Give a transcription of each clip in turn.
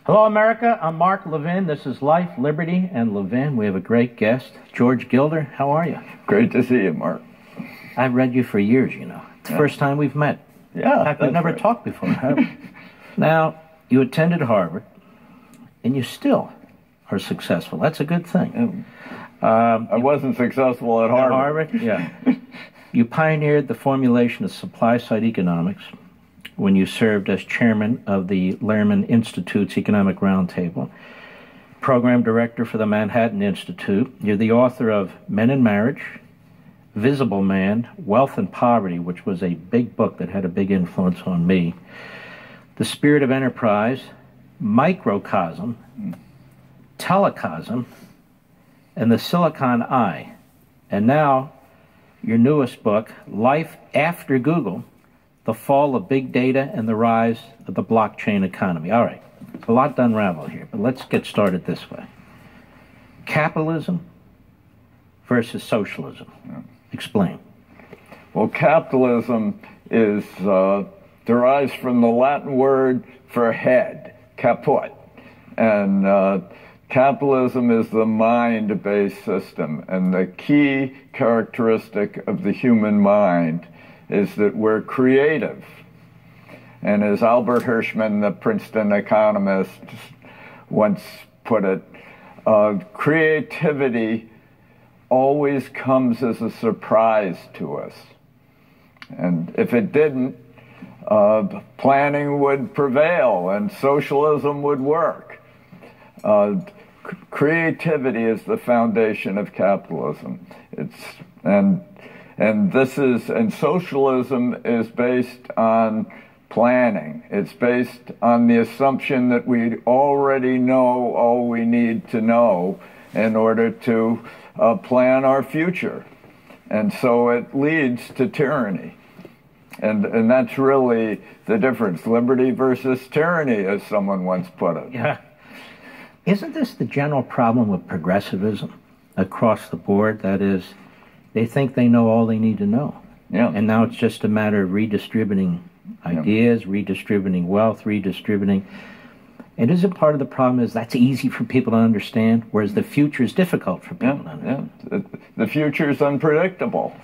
Hello, America. I'm Mark Levin. This is Life, Liberty, and Levin. We have a great guest, George Gilder. How are you? Great to see you, Mark. I've read you for years, you know. It's the first time we've met. Yeah, in fact, we've never talked before, have we? Now, you attended Harvard, and you still are successful. That's a good thing. I wasn't successful at Harvard. At Harvard, yeah. You pioneered the formulation of supply-side economics when you served as chairman of the Lehrman Institute's Economic Roundtable, program director for the Manhattan Institute. You're the author of Men and Marriage, Visible Man, Wealth and Poverty, which was a big book that had a big influence on me, The Spirit of Enterprise, Microcosm, Telecosm, and the Silicon Eye. And now, your newest book, Life After Google, The Fall of Big Data and the Rise of the Blockchain Economy. All right, a lot to unravel here, but let's get started this way. Capitalism versus socialism. Yeah. Explain. Well, capitalism is derives from the Latin word for head, caput. And capitalism is the mind-based system. And the key characteristic of the human mind is that we're creative. And as Albert Hirschman, the Princeton economist, once put it, creativity always comes as a surprise to us. And if it didn't, planning would prevail and socialism would work. Creativity is the foundation of capitalism. And socialism is based on planning. It's based on the assumption that we already know all we need to know in order to plan our future. And so it leads to tyranny. And that's really the difference, liberty versus tyranny, as someone once put it. Yeah. Isn't this the general problem with progressivism across the board? That is, they think they know all they need to know. Yeah. And now it's just a matter of redistributing ideas, redistributing wealth, redistributing. And isn't part of the problem is that's easy for people to understand, whereas the future is difficult for people to understand? Yeah. The future is unpredictable.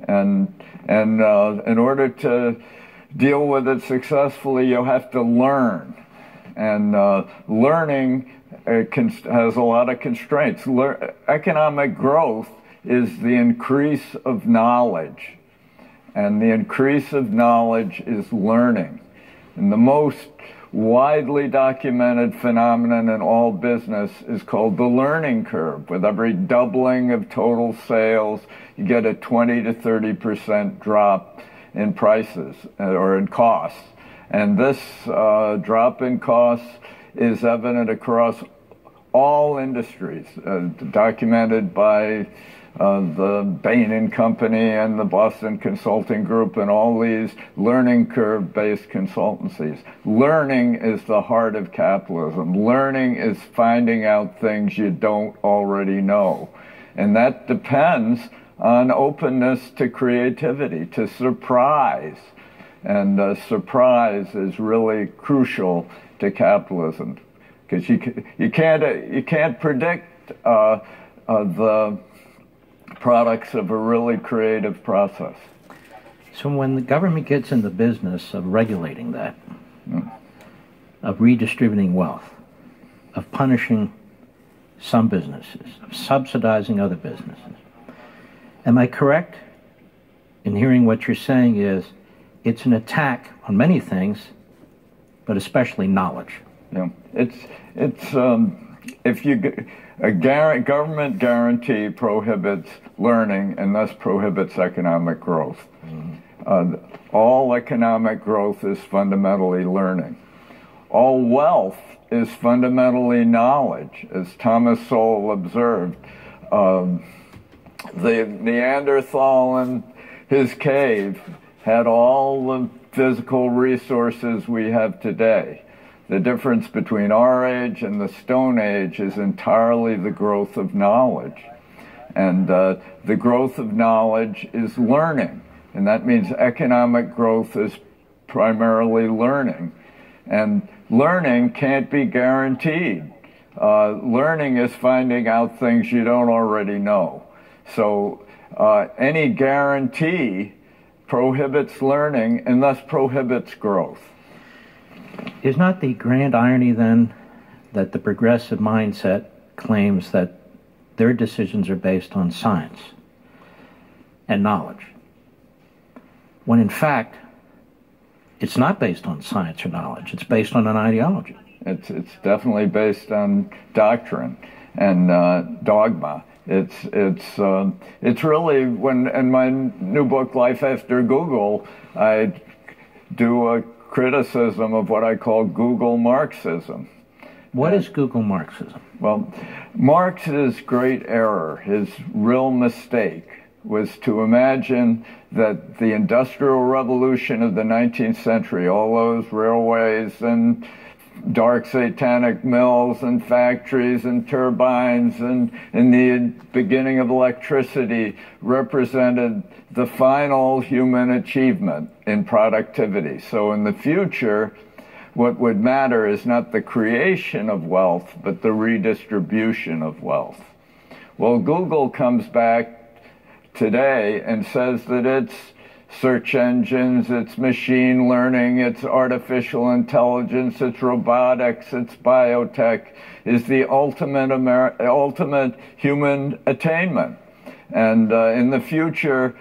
And in order to deal with it successfully, you have to learn. And learning has a lot of constraints. Economic growth is the increase of knowledge. And the increase of knowledge is learning. And the most widely documented phenomenon in all business is called the learning curve. With every doubling of total sales, you get a 20 to 30% drop in prices or in costs. And this drop in costs is evident across all industries, documented by the Bain and Company and the Boston Consulting Group and all these learning curve-based consultancies. Learning is the heart of capitalism. Learning is finding out things you don't already know. And that depends on openness to creativity, to surprise. And surprise is really crucial to capitalism, because you can't predict the products of a really creative process. So when the government gets in the business of regulating that, of redistributing wealth, of punishing some businesses, of subsidizing other businesses, am I correct in hearing what you're saying is it's an attack on many things, but especially knowledge? Yeah, a government guarantee prohibits learning and thus prohibits economic growth. All economic growth is fundamentally learning. All wealth is fundamentally knowledge. As Thomas Sowell observed, the Neanderthal in his cave had all the physical resources we have today. The difference between our age and the Stone Age is entirely the growth of knowledge. And the growth of knowledge is learning. And that means economic growth is primarily learning. And learning can't be guaranteed. Learning is finding out things you don't already know. So any guarantee prohibits learning and thus prohibits growth. Is not the grand irony then that the progressive mindset claims that their decisions are based on science and knowledge, when in fact it's not based on science or knowledge, it's based on an ideology? It's definitely based on doctrine and dogma. It's really, when in my new book, Life After Google, I do a criticism of what I call Google Marxism. What is Google Marxism? Well, Marx's great error, his real mistake, was to imagine that the Industrial Revolution of the 19th century, all those railways and dark satanic mills and factories and turbines and the beginning of electricity, represented the final human achievement in productivity. So in the future, what would matter is not the creation of wealth, but the redistribution of wealth. Well, Google comes back today and says that its search engines, its machine learning, its artificial intelligence, its robotics, its biotech is the ultimate human attainment. And in the future,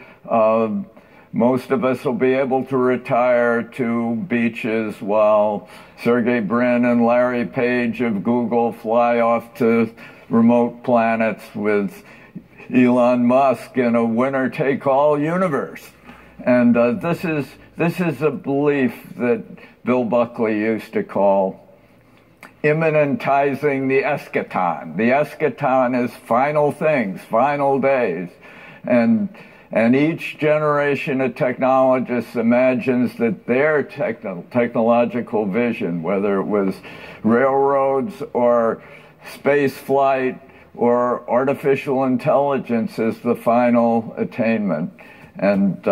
most of us will be able to retire to beaches while Sergey Brin and Larry Page of Google fly off to remote planets with Elon Musk in a winner-take-all universe. And this is a belief that Bill Buckley used to call immanentizing the eschaton. The eschaton is final things, final days. And each generation of technologists imagines that their technological vision, whether it was railroads or space flight or artificial intelligence, is the final attainment. And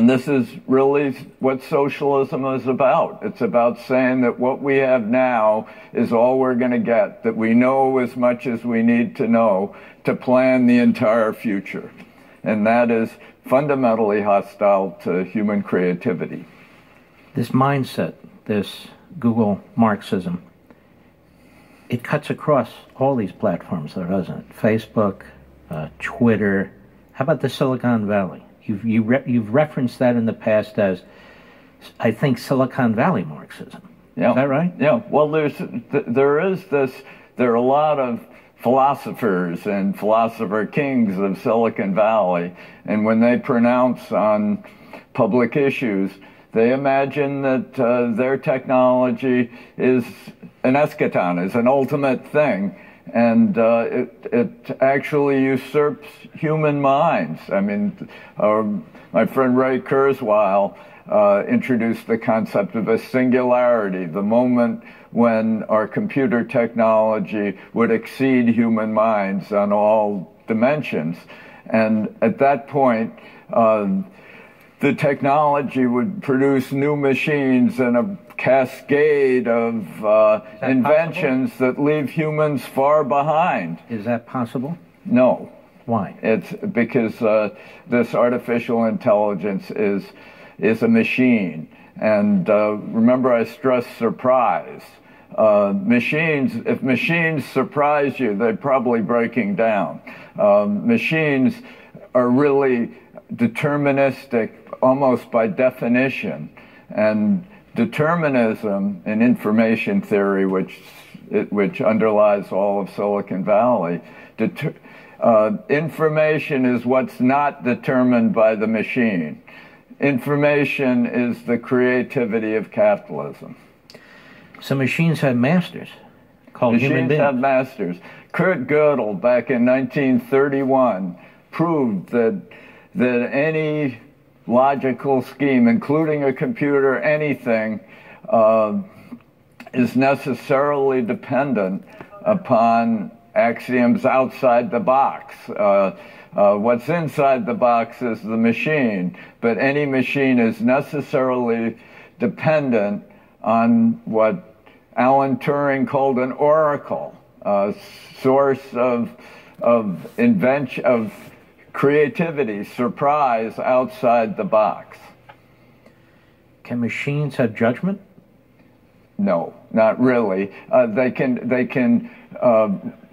this is really what socialism is about. It's about saying that what we have now is all we're going to get, that we know as much as we need to know to plan the entire future. And that is fundamentally hostile to human creativity. This mindset, this Google Marxism, it cuts across all these platforms, though, doesn't it? Facebook, Twitter. How about the Silicon Valley? You've referenced that in the past as, I think, Silicon Valley Marxism. Yeah. Is that right? Yeah. Well, there are a lot of philosophers and philosopher kings of Silicon Valley, and when they pronounce on public issues, they imagine that their technology is an eschaton, is an ultimate thing, and it actually usurps human minds. I mean, my friend Ray Kurzweil introduced the concept of a singularity, the moment when our computer technology would exceed human minds on all dimensions. And at that point, the technology would produce new machines and a cascade of inventions that leave humans far behind. Is that possible? No. Why? It's because this artificial intelligence is a machine. And remember, I stressed surprise. If machines surprise you, they're probably breaking down. Machines are really deterministic almost by definition. And determinism in information theory, which underlies all of Silicon Valley, information is what's not determined by the machine. Information is the creativity of capitalism. So machines have masters called human beings. Machines have masters. Kurt Gödel, back in 1931, proved that any logical scheme, including a computer, anything, is necessarily dependent upon axioms outside the box. What's inside the box is the machine, but any machine is necessarily dependent on what Alan Turing called an oracle, a source of invention, of creativity, surprise outside the box. Can machines have judgment? No, not really. They can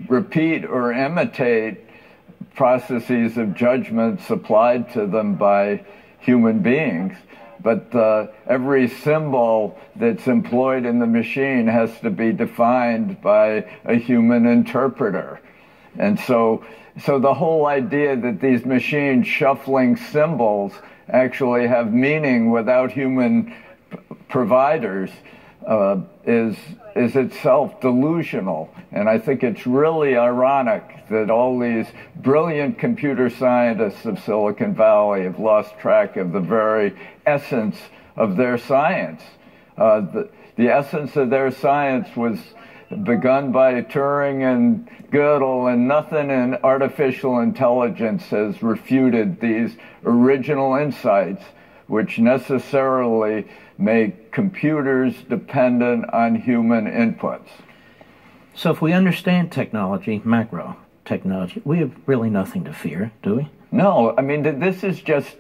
repeat or imitate processes of judgment supplied to them by human beings, but every symbol that's employed in the machine has to be defined by a human interpreter. And so the whole idea that these machines shuffling symbols actually have meaning without human providers is itself delusional. And I think it's really ironic that all these brilliant computer scientists of Silicon Valley have lost track of the very essence of their science. The essence of their science was begun by Turing and Gödel, and nothing in artificial intelligence has refuted these original insights, which necessarily make computers dependent on human inputs. So if we understand technology, macro technology, we have really nothing to fear, do we? No, I mean, this is just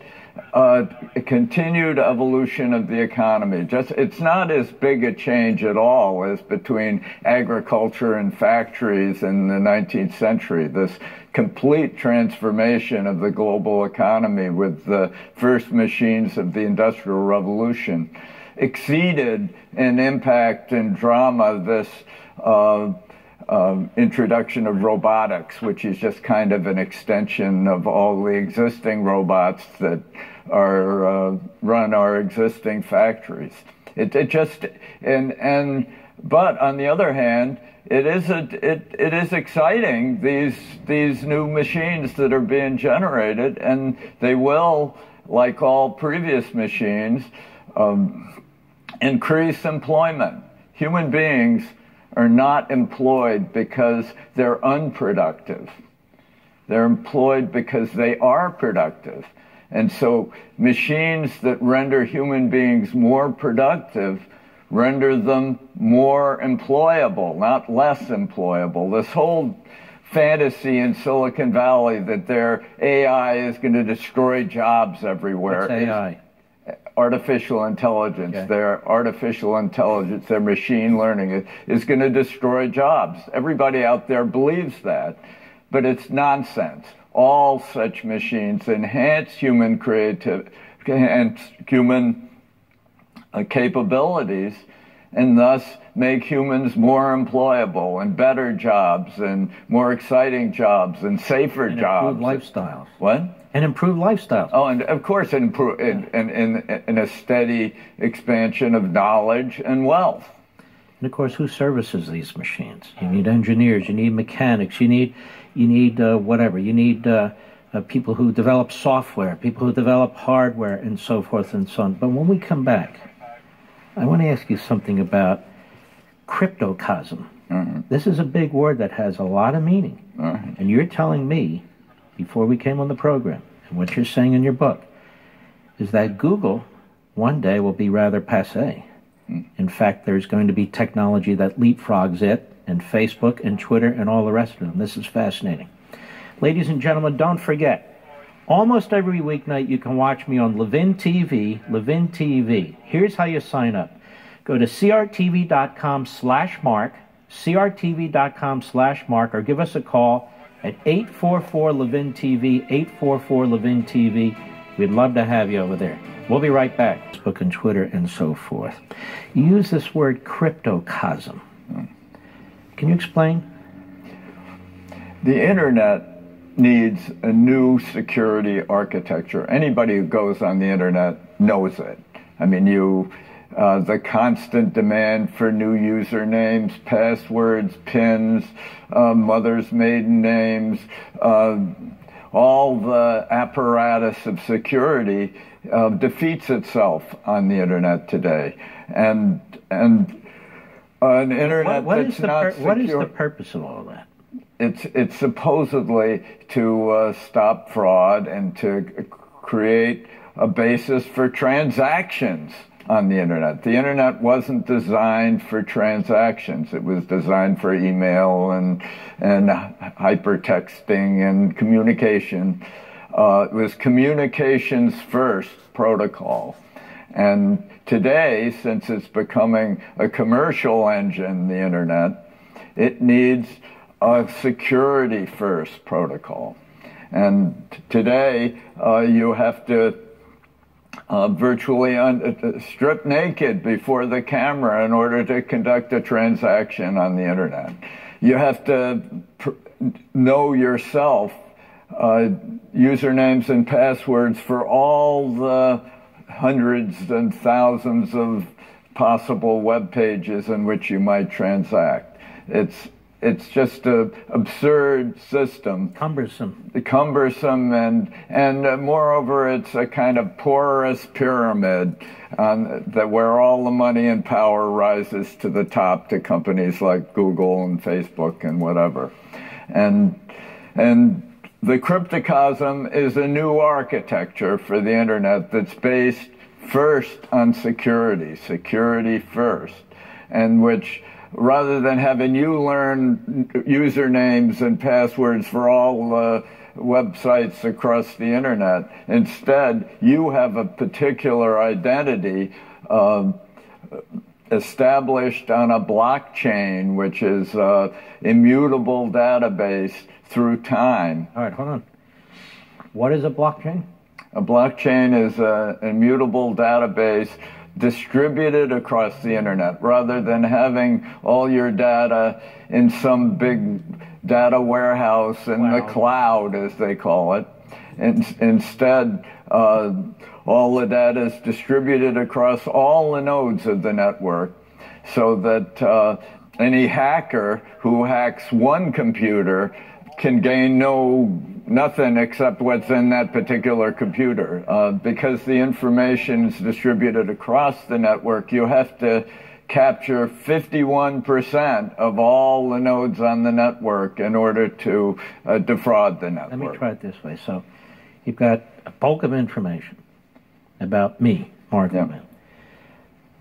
a continued evolution of the economy. It's not as big a change at all as between agriculture and factories in the 19th century. This complete transformation of the global economy with the first machines of the Industrial Revolution exceeded in impact and drama this introduction of robotics, which is just kind of an extension of all the existing robots that are run our existing factories. But on the other hand, it is exciting, these new machines that are being generated, and they will, like all previous machines, increase employment. Human beings are not employed because they're unproductive. They're employed because they are productive. And so machines that render human beings more productive render them more employable, not less employable. This whole fantasy in Silicon Valley that their AI is going to destroy jobs everywhere. What's AI? Artificial intelligence. Okay. Their artificial intelligence, their machine learning is going to destroy jobs. Everybody out there believes that, but it's nonsense. All such machines enhance human creativity, enhance human capabilities, and thus make humans more employable and better jobs and more exciting jobs and safer jobs. Improved lifestyles. What? And improved lifestyles. Oh, and of course, in a steady expansion of knowledge and wealth. And of course, who services these machines? You need engineers, you need mechanics, you need whatever. You need people who develop software, people who develop hardware, and so forth and so on. But when we come back, I want to ask you something about cryptocosm. Mm-hmm. This is a big word that has a lot of meaning. Mm-hmm. And you're telling me, before we came on the program, and what you're saying in your book, is that Google one day will be rather passé. In fact, there's going to be technology that leapfrogs it, and Facebook and Twitter and all the rest of them. This is fascinating. Ladies and gentlemen, don't forget, almost every weeknight you can watch me on Levin TV, Levin TV. Here's how you sign up. Go to crtv.com/mark, crtv.com/mark, or give us a call at 844-LEVIN-TV, 844-LEVIN-TV. We'd love to have you over there. We'll be right back. Facebook and Twitter and so forth. You use this word cryptocosm. Can you explain? The internet needs a new security architecture. Anybody who goes on the internet knows it. I mean, the constant demand for new usernames, passwords, PINs, mother's maiden names, all the apparatus of security defeats itself on the internet today. And an internet that's not secure. What is the purpose of all that? It's supposedly to stop fraud and to create a basis for transactions on the internet. The internet wasn't designed for transactions. It was designed for email and hypertexting and communication. It was communications first protocol. And today, since it's becoming a commercial engine, the internet, it needs a security first protocol. And today, you have to virtually strip naked before the camera in order to conduct a transaction on the internet. You have to know yourself, usernames and passwords for all the hundreds and thousands of possible web pages in which you might transact. It's just an absurd system. Cumbersome. Cumbersome, and moreover, it's a kind of porous pyramid where all the money and power rises to the top to companies like Google and Facebook and whatever. And the cryptocosm is a new architecture for the internet that's based first on security first, and which, rather than having you learn usernames and passwords for all websites across the internet, instead you have a particular identity established on a blockchain, which is an immutable database through time. All right, hold on. What is a blockchain? A blockchain is an immutable database distributed across the internet, rather than having all your data in some big data warehouse in the cloud, as they call it. Instead, all the data is distributed across all the nodes of the network, so that any hacker who hacks one computer can gain nothing except what's in that particular computer. Because the information is distributed across the network, you have to capture 51% of all the nodes on the network in order to defraud the network. Let me try it this way. So you've got a bulk of information about me, Mark Levin,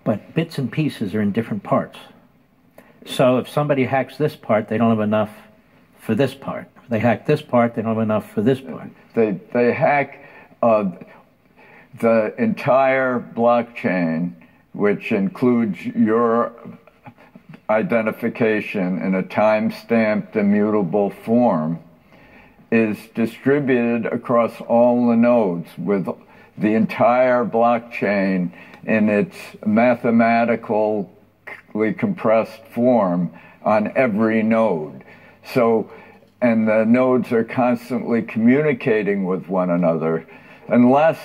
but bits and pieces are in different parts. So if somebody hacks this part, they don't have enough for this part. If they hack this part, they don't have enough for this part. They hack the entire blockchain, which includes your identification in a time-stamped, immutable form, is distributed across all the nodes with the entire blockchain in its mathematically compressed form on every node. So, and the nodes are constantly communicating with one another. Unless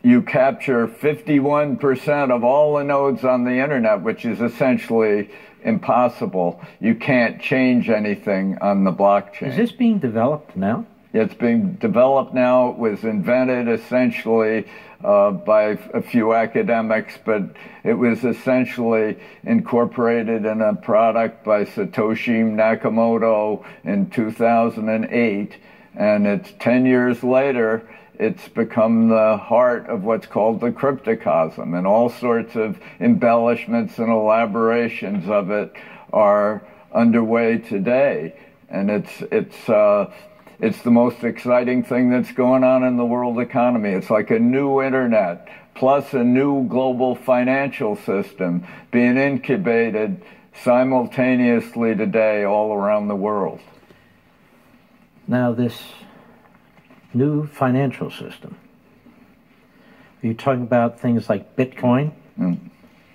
you capture 51% of all the nodes on the internet, which is essentially impossible, you can't change anything on the blockchain. Is this being developed now? It's being developed now. It was invented essentially by a few academics, but it was essentially incorporated in a product by Satoshi Nakamoto in 2008. And it's 10 years later, it's become the heart of what's called the cryptocosm, and all sorts of embellishments and elaborations of it are underway today. And it's the most exciting thing that's going on in the world economy. It's like a new internet, plus a new global financial system being incubated simultaneously today all around the world. Now, this new financial system, are you talking about things like Bitcoin?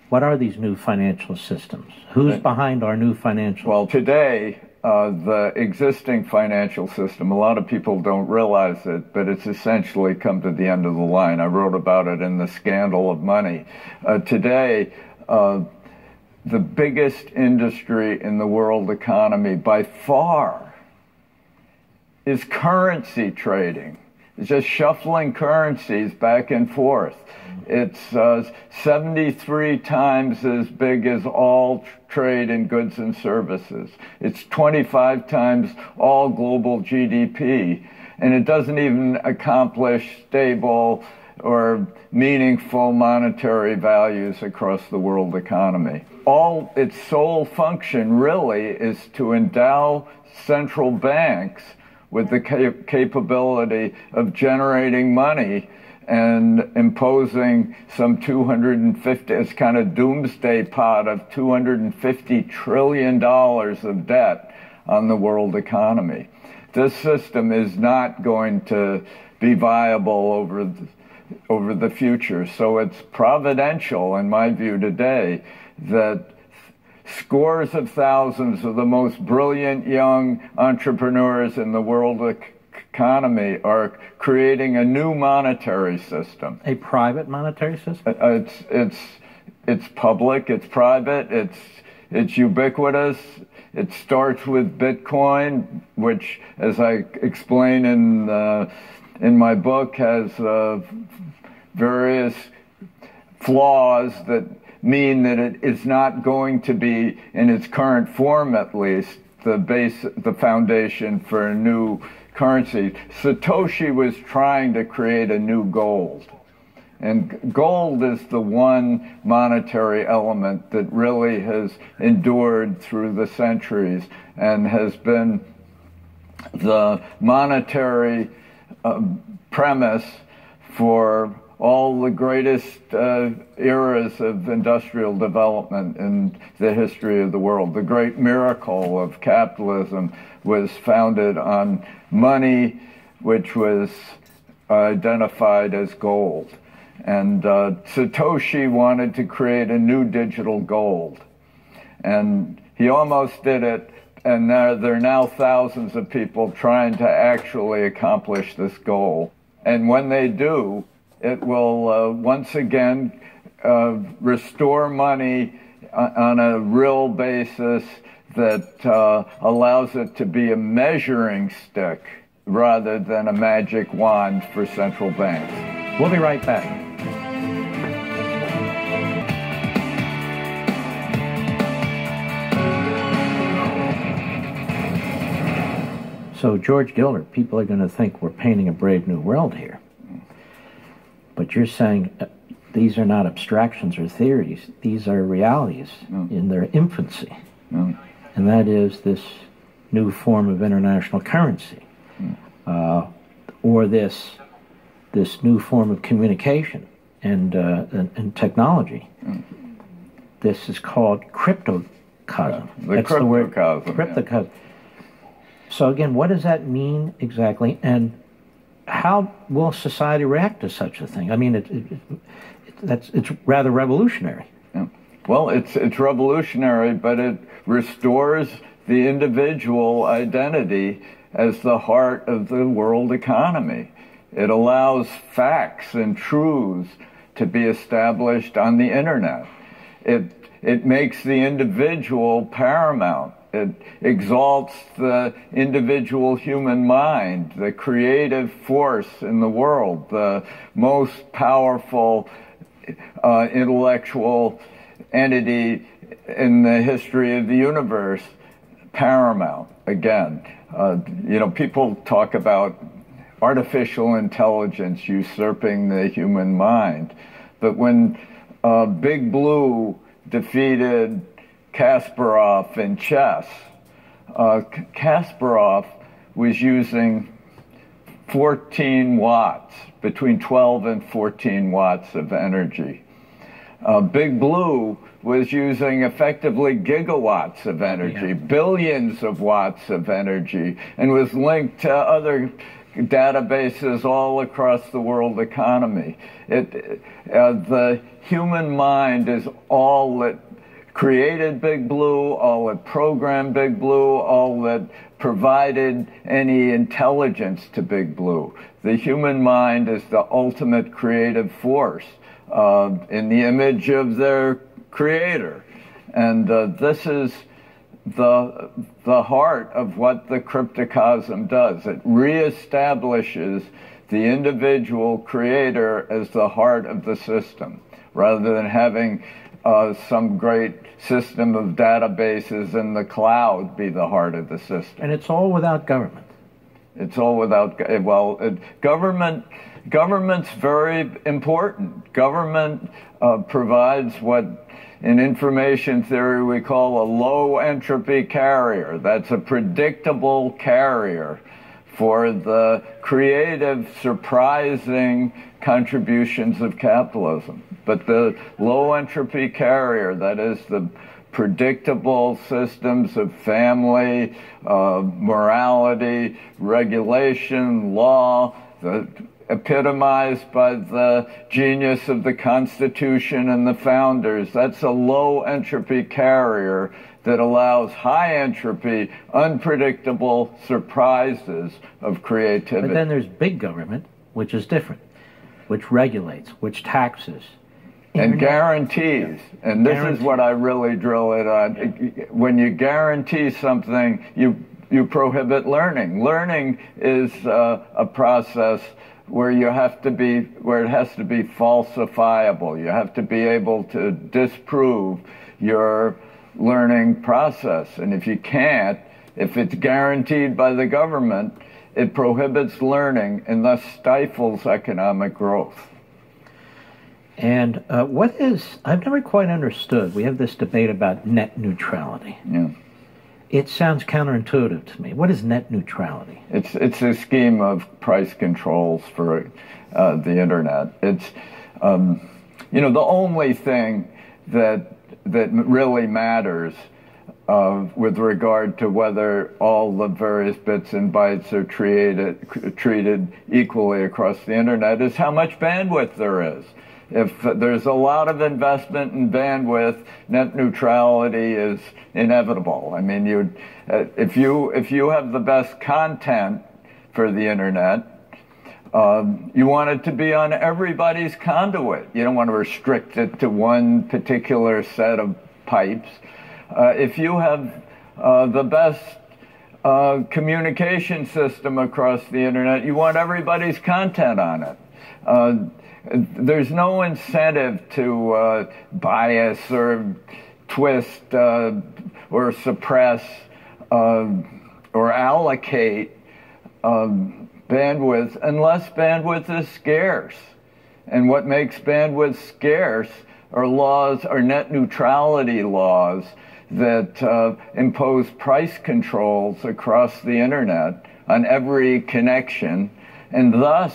What are these new financial systems? Who's behind our new financial? Well, today, the existing financial system, a lot of people don't realize it, but it's essentially come to the end of the line. I wrote about it in The Scandal of Money. Today, the biggest industry in the world economy by far is currency trading. It's just shuffling currencies back and forth. It's 73 times as big as all trade in goods and services. It's 25 times all global GDP. And it doesn't even accomplish stable or meaningful monetary values across the world economy. All its sole function really is to endow central banks with the capability of generating money and imposing some 250, it's kind of doomsday pot of $250 trillion of debt on the world economy. This system is not going to be viable over the future. So it's providential, in my view today, that scores of thousands of the most brilliant young entrepreneurs in the world economy are creating a new monetary system. A private monetary system? It's public, it's private, it's ubiquitous. It starts with Bitcoin, which, as I explain in my book, has various flaws that mean that it is not going to be, in its current form at least, the foundation for a new currency. Satoshi was trying to create a new gold. And gold is the one monetary element that really has endured through the centuries and has been the monetary premise for all the greatest eras of industrial development in the history of the world. The great miracle of capitalism was founded on money, which was identified as gold. And Satoshi wanted to create a new digital gold. And he almost did it, and there are now thousands of people trying to actually accomplish this goal. And when they do, it will once again restore money on a real basis that allows it to be a measuring stick rather than a magic wand for central banks. We'll be right back. So, George Gilder, people are going to think we're painting a brave new world here. But you're saying these are not abstractions or theories. These are realities in their infancy. And that is this new form of international currency, or this new form of communication and technology. This is called cryptocosm. That's the word. Cryptocosm. Yeah. So again, what does that mean exactly, and how will society react to such a thing? I mean, it's rather revolutionary. Yeah. Well, it's revolutionary, but it restores the individual identity as the heart of the world economy. It allows facts and truths to be established on the internet. It makes the individual paramount. It exalts the individual human mind, the creative force in the world, the most powerful intellectual entity in the history of the universe, paramount. Again, people talk about artificial intelligence usurping the human mind, but when Big Blue defeated Kasparov in chess, Kasparov was using 14 watts, between 12 and 14 watts of energy. Big Blue was using effectively gigawatts of energy, billions of watts of energy, and was linked to other databases all across the world economy. The human mind is all that created Big Blue, all that programmed Big Blue, all that provided any intelligence to Big Blue. The human mind is the ultimate creative force in the image of their creator. And this is the heart of what the cryptocosm does. It reestablishes the individual creator as the heart of the system, rather than having some great system of databases in the cloud be the heart of the system. And it's all without government. It's all without, government Government's very important. Government provides what in information theory we call a low entropy carrier. That's a predictable carrier for the creative, surprising contributions of capitalism. But the low entropy carrier, that is the predictable systems of family, morality, regulation, law, epitomized by the genius of the Constitution and the founders. That's a low entropy carrier that allows high entropy, unpredictable surprises of creativity. But then there's big government, which is different, which regulates, which taxes. And guarantees. And this is what I really drill it on. When you guarantee something, you prohibit learning. Learning is a process where it has to be falsifiable. You have to be able to disprove your learning process. And if you can't, if it's guaranteed by the government, it prohibits learning and thus stifles economic growth. And I've never quite understood, we have this debate about net neutrality. Yeah. It sounds counterintuitive to me. What is net neutrality? It's a scheme of price controls for the internet. It's, you know, the only thing that really matters with regard to whether all the various bits and bytes are treated equally across the internet is how much bandwidth there is. If there's a lot of investment in bandwidth, net neutrality is inevitable. I mean, if you have the best content for the internet, you want it to be on everybody's conduit. You don't want to restrict it to one particular set of pipes. If you have the best communication system across the internet, you want everybody's content on it. There's no incentive to bias or twist or suppress or allocate bandwidth unless bandwidth is scarce. And what makes bandwidth scarce are net neutrality laws that impose price controls across the internet on every connection, and thus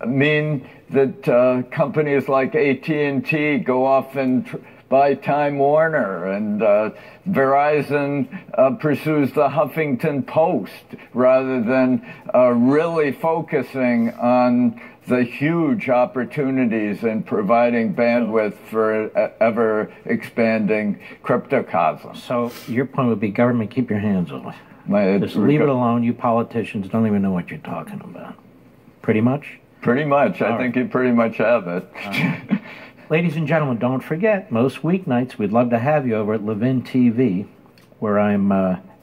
mean that companies like AT&T go off and buy Time Warner, and Verizon pursues the Huffington Post rather than really focusing on the huge opportunities in providing bandwidth for ever-expanding cryptocosm. So your point would be, government, keep your hands off. Just leave it alone. You politicians don't even know what you're talking about. Pretty much? Pretty much. I think you pretty much have it. Ladies and gentlemen, don't forget, most weeknights we'd love to have you over at Levin TV, where I'm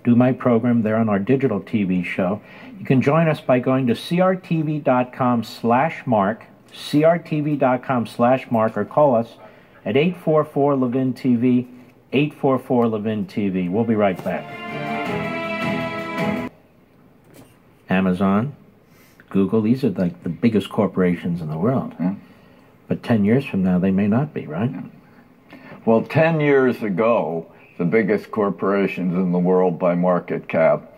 do my program there on our digital TV show. You can join us by going to crtv.com/mark, crtv.com/mark, or call us at 844-LEVIN-TV, 844-LEVIN-TV. We'll be right back. Amazon, Google, these are like the biggest corporations in the world. Yeah. But 10 years from now, they may not be, right? Yeah. Well, 10 years ago, the biggest corporations in the world by market cap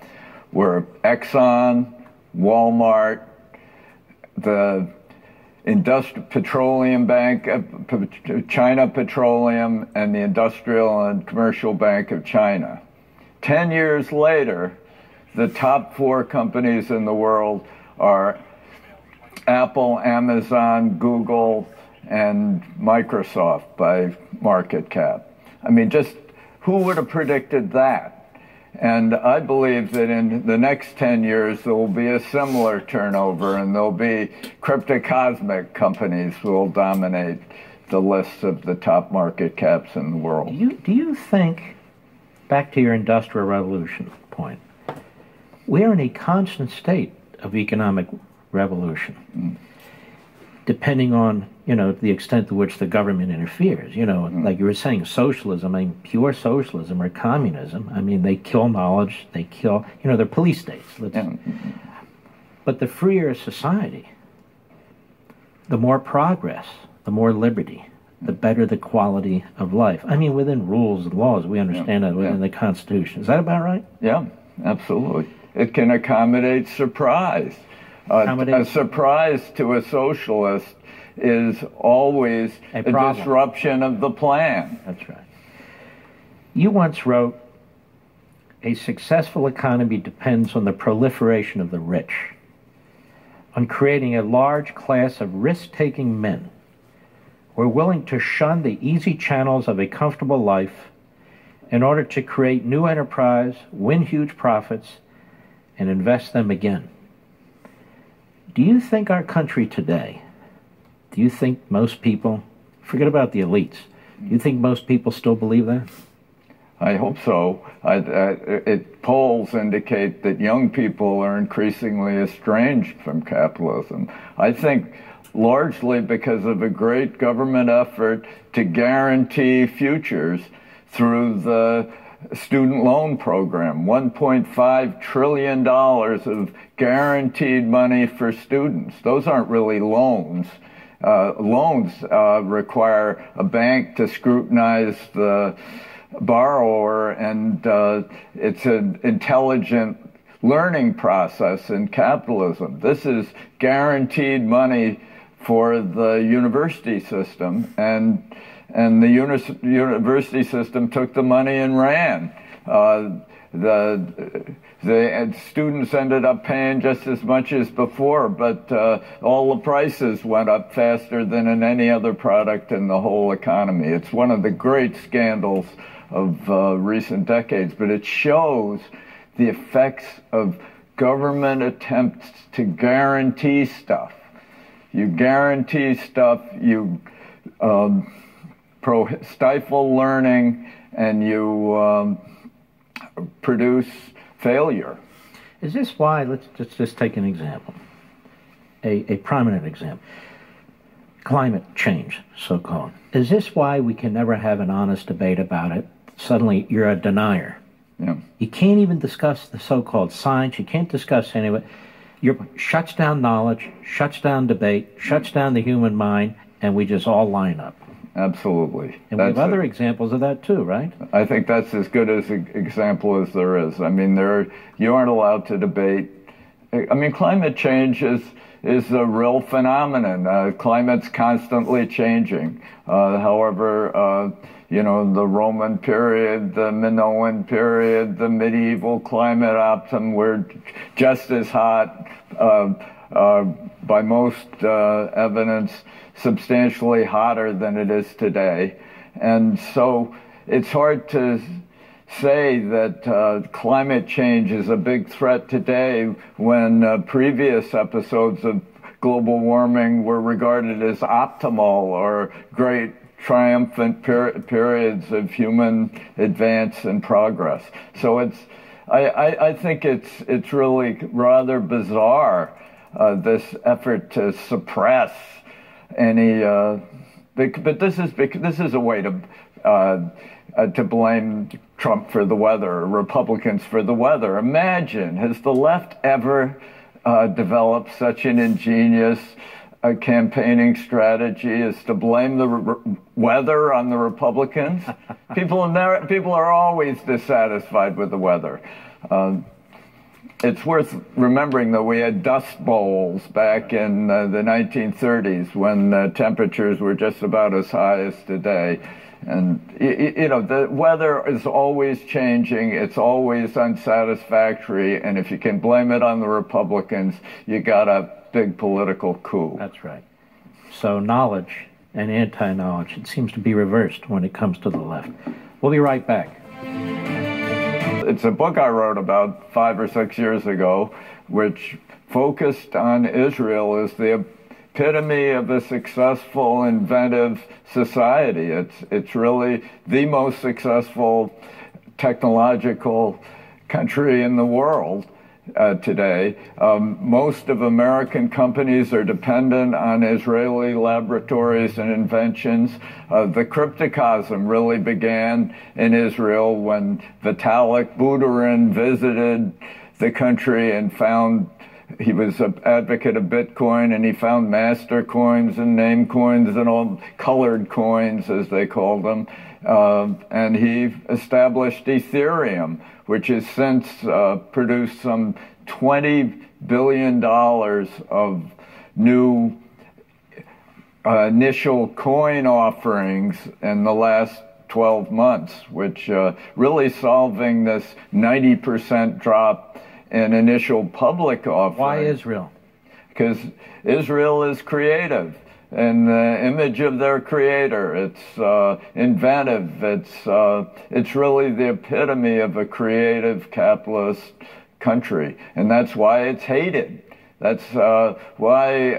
were Exxon, Walmart, the Petroleum Bank, China Petroleum, and the Industrial and Commercial Bank of China. 10 years later, the top 4 companies in the world are Apple, Amazon, Google, and Microsoft by market cap. I mean, just who would have predicted that? And I believe that in the next 10 years, there will be a similar turnover, and there'll be cryptocosmic companies who will dominate the lists of the top market caps in the world. Do you think, back to your Industrial Revolution point, we're in a constant state of economic revolution, depending on, the extent to which the government interferes. Like you were saying, socialism, I mean, pure socialism or communism, I mean, they kill knowledge, they kill, they're police states. But the freer society, the more progress, the more liberty, the better the quality of life. I mean, within rules and laws, we understand that within the Constitution. Is that about right? Yeah, absolutely. It can accommodate surprise. A surprise to a socialist is always a disruption of the plan. That's right. You once wrote, "A successful economy depends on the proliferation of the rich, on creating a large class of risk-taking men who are willing to shun the easy channels of a comfortable life in order to create new enterprise, win huge profits, and invest them again." Do you think our country today, do you think most people, forget about the elites, do you think most people still believe that? I hope so. Polls indicate that young people are increasingly estranged from capitalism. I think largely because of a great government effort to guarantee futures through the student loan program, $1.5 trillion of guaranteed money for students. Those aren't really loans. Loans require a bank to scrutinize the borrower, and it's an intelligent learning process in capitalism. This is guaranteed money for the university system, and the university system took the money and ran. The students ended up paying just as much as before, but all the prices went up faster than in any other product in the whole economy. It's one of the great scandals of recent decades, but it shows the effects of government attempts to guarantee stuff. You guarantee stuff, you stifle learning, and you produce failure. Is this why, let's just take an example, a prominent example, climate change, so-called. Is this why we can never have an honest debate about it? Suddenly you're a denier. Yeah. You can't even discuss the so-called science. You can't discuss any of it. Shuts down knowledge, shuts down debate, shuts down the human mind, and we just all line up. Absolutely. And we have other examples of that too, right? I think that's as good as an example as there is. I mean, you aren't allowed to debate. I mean, climate change is a real phenomenon. Climate's constantly changing. However, you know, the Roman period, the Minoan period, the medieval climate optimum were just as hot, by most evidence, substantially hotter than it is today. And so it's hard to say that climate change is a big threat today when previous episodes of global warming were regarded as optimal or great triumphant periods of human advance and progress. So I think it's really rather bizarre, this effort to suppress any, but this is a way to blame Trump for the weather, or Republicans for the weather. Imagine, has the left ever developed such an ingenious campaigning strategy as to blame the weather on the Republicans? People are always dissatisfied with the weather. It's worth remembering that we had dust bowls back in the 1930s when temperatures were just about as high as today. And, you know, the weather is always changing. It's always unsatisfactory. And if you can blame it on the Republicans, you got a big political coup. That's right. So knowledge and anti-knowledge, it seems to be reversed when it comes to the left. We'll be right back. It's a book I wrote about 5 or 6 years ago, which focused on Israel as the epitome of a successful, inventive society. It's really the most successful technological country in the world today. Most of American companies are dependent on Israeli laboratories and inventions. The cryptocosm really began in Israel when Vitalik Buterin visited the country and found he was an advocate of Bitcoin, and he found master coins and name coins and all colored coins, as they called them. And he established Ethereum, which has since produced some $20 billion of new initial coin offerings in the last 12 months, which really solving this 90% drop in initial public offerings. Why Israel? Because Israel is creative in the image of their creator. It's inventive. It's really the epitome of a creative capitalist country, and that's why it's hated. That's why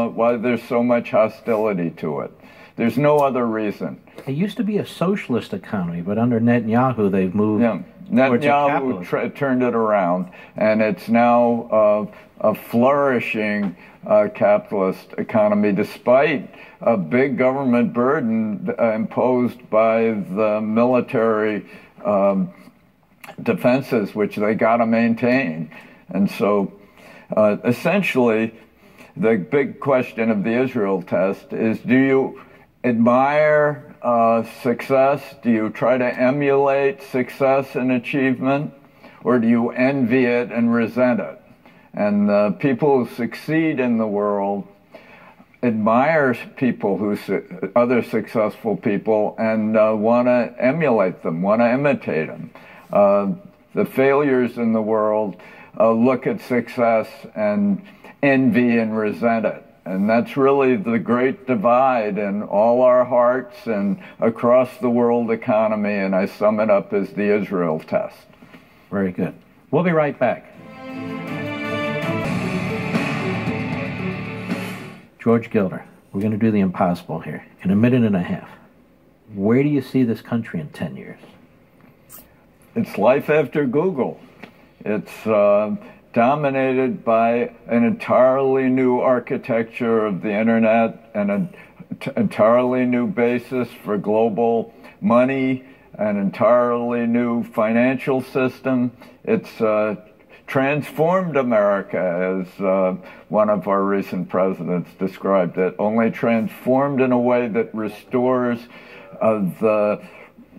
why there's so much hostility to it. There's no other reason. It used to be a socialist economy, but under Netanyahu, they've moved. Yeah. Netanyahu turned it around, and it's now a flourishing capitalist economy, despite a big government burden imposed by the military defenses, which they got to maintain. And so essentially, the big question of the Israel test is, do you admire success? Do you try to emulate success and achievement? Or do you envy it and resent it? And people who succeed in the world admire people other successful people, and want to emulate them, want to imitate them. The failures in the world look at success and envy and resent it. And that's really the great divide in all our hearts and across the world economy, and I sum it up as the Israel test. Very good. We'll be right back. George Gilder, we're going to do the impossible here. In a minute and a half, where do you see this country in 10 years? It's life after Google. It's dominated by an entirely new architecture of the internet and an entirely new basis for global money, an entirely new financial system. It's transformed America, as one of our recent presidents described it, only transformed in a way that restores the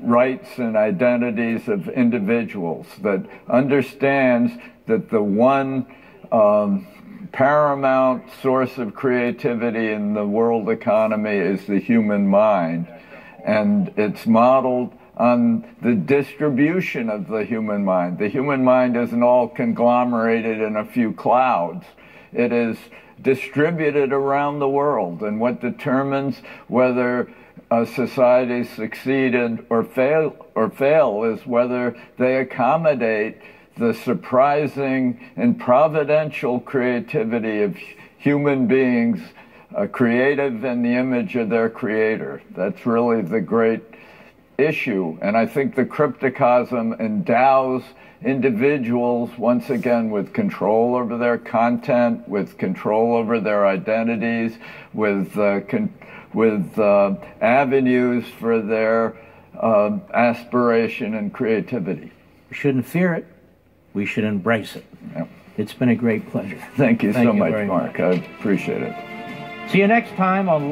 rights and identities of individuals, that understands that the one paramount source of creativity in the world economy is the human mind, and it's modeled on the distribution of the human mind. The human mind isn't all conglomerated in a few clouds. It is distributed around the world, and what determines whether societies succeed or fail is whether they accommodate the surprising and providential creativity of human beings, creative in the image of their creator. That's really the great issue. And I think the cryptocosm endows individuals, once again, with control over their content, with control over their identities, with avenues for their aspiration and creativity. We shouldn't fear it. We should embrace it. Yep. It's been a great pleasure. Thank you so much, Mark. I appreciate it. See you next time on